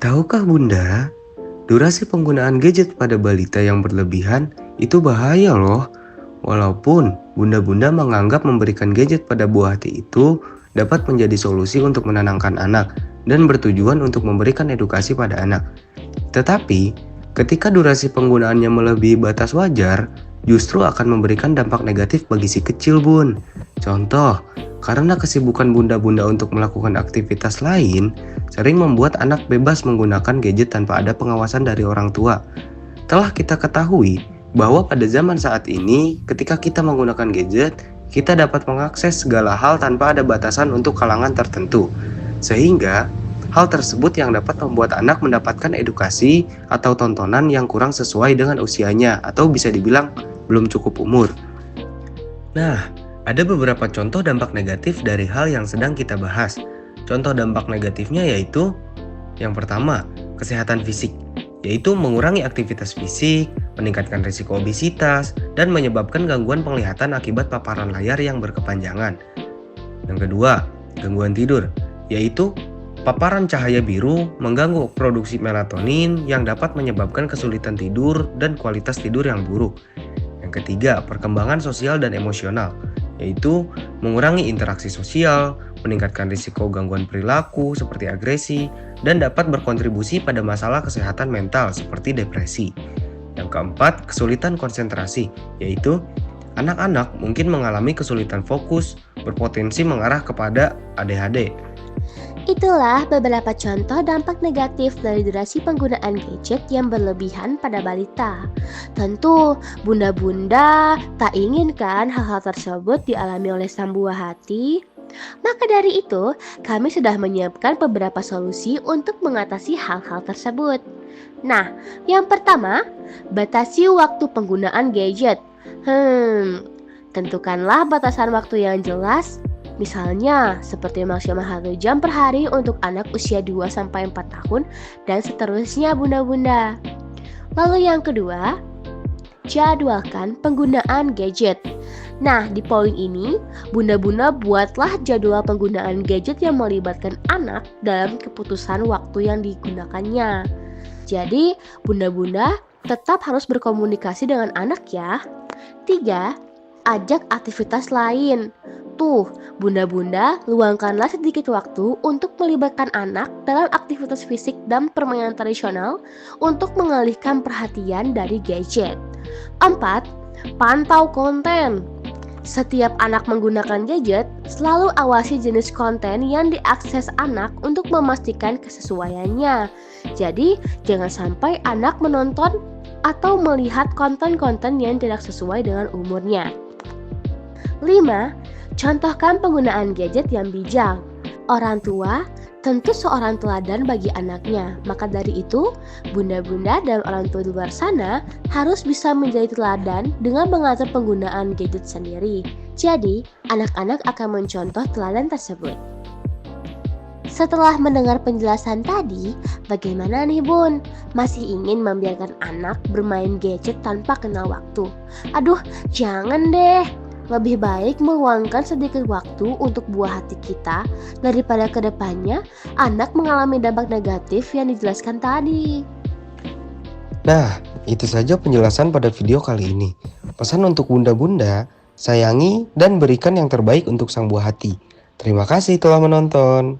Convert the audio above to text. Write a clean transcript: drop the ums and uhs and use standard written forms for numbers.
Tahukah Bunda, durasi penggunaan gadget pada balita yang berlebihan itu bahaya loh. Walaupun bunda-bunda menganggap memberikan gadget pada buah hati itu dapat menjadi solusi untuk menenangkan anak dan bertujuan untuk memberikan edukasi pada anak. Tetapi, ketika durasi penggunaannya melebihi batas wajar, justru akan memberikan dampak negatif bagi si kecil, Bun. Contoh, karena kesibukan bunda-bunda untuk melakukan aktivitas lain, sering membuat anak bebas menggunakan gadget tanpa ada pengawasan dari orang tua. Telah kita ketahui bahwa pada zaman saat ini, ketika kita menggunakan gadget, kita dapat mengakses segala hal tanpa ada batasan untuk kalangan tertentu. Sehingga, hal tersebut yang dapat membuat anak mendapatkan edukasi atau tontonan yang kurang sesuai dengan usianya atau bisa dibilang belum cukup umur. Nah, ada beberapa contoh dampak negatif dari hal yang sedang kita bahas. Contoh dampak negatifnya yaitu yang pertama, kesehatan fisik, yaitu mengurangi aktivitas fisik, meningkatkan risiko obesitas, dan menyebabkan gangguan penglihatan akibat paparan layar yang berkepanjangan. Yang kedua, gangguan tidur, yaitu paparan cahaya biru mengganggu produksi melatonin yang dapat menyebabkan kesulitan tidur dan kualitas tidur yang buruk. Yang ketiga, perkembangan sosial dan emosional, yaitu mengurangi interaksi sosial, meningkatkan risiko gangguan perilaku seperti agresi, dan dapat berkontribusi pada masalah kesehatan mental seperti depresi. Yang keempat, kesulitan konsentrasi, yaitu anak-anak mungkin mengalami kesulitan fokus, berpotensi mengarah kepada ADHD. Itulah beberapa contoh dampak negatif dari durasi penggunaan gadget yang berlebihan pada balita. Tentu, bunda-bunda tak inginkan hal-hal tersebut dialami oleh sang buah hati. Maka dari itu, kami sudah menyiapkan beberapa solusi untuk mengatasi hal-hal tersebut. Nah, yang pertama, batasi waktu penggunaan gadget. Tentukanlah batasan waktu yang jelas. Misalnya, seperti maksimal 1 jam per hari untuk anak usia 2-4 tahun dan seterusnya bunda-bunda. Lalu yang kedua, jadwalkan penggunaan gadget. Nah, di poin ini, bunda-bunda buatlah jadwal penggunaan gadget yang melibatkan anak dalam keputusan waktu yang digunakannya. Jadi, bunda-bunda tetap harus berkomunikasi dengan anak ya. 3. Ajak aktivitas lain. Tuh, bunda-bunda luangkanlah sedikit waktu untuk melibatkan anak dalam aktivitas fisik dan permainan tradisional untuk mengalihkan perhatian dari gadget. 4. Pantau konten. Setiap anak menggunakan gadget, selalu awasi jenis konten yang diakses anak untuk memastikan kesesuaiannya. Jadi, jangan sampai anak menonton atau melihat konten-konten yang tidak sesuai dengan umurnya. 5. Contohkan penggunaan gadget yang bijak. Orang tua tentu seorang teladan bagi anaknya. Maka dari itu, bunda-bunda dan orang tua di luar sana harus bisa menjadi teladan dengan mengatur penggunaan gadget sendiri. Jadi, anak-anak akan mencontoh teladan tersebut. Setelah mendengar penjelasan tadi, bagaimana nih Bun? Masih ingin membiarkan anak bermain gadget tanpa kenal waktu? Aduh, jangan deh. Lebih baik meluangkan sedikit waktu untuk buah hati kita daripada kedepannya anak mengalami dampak negatif yang dijelaskan tadi. Nah, itu saja penjelasan pada video kali ini. Pesan untuk bunda-bunda, sayangi dan berikan yang terbaik untuk sang buah hati. Terima kasih telah menonton.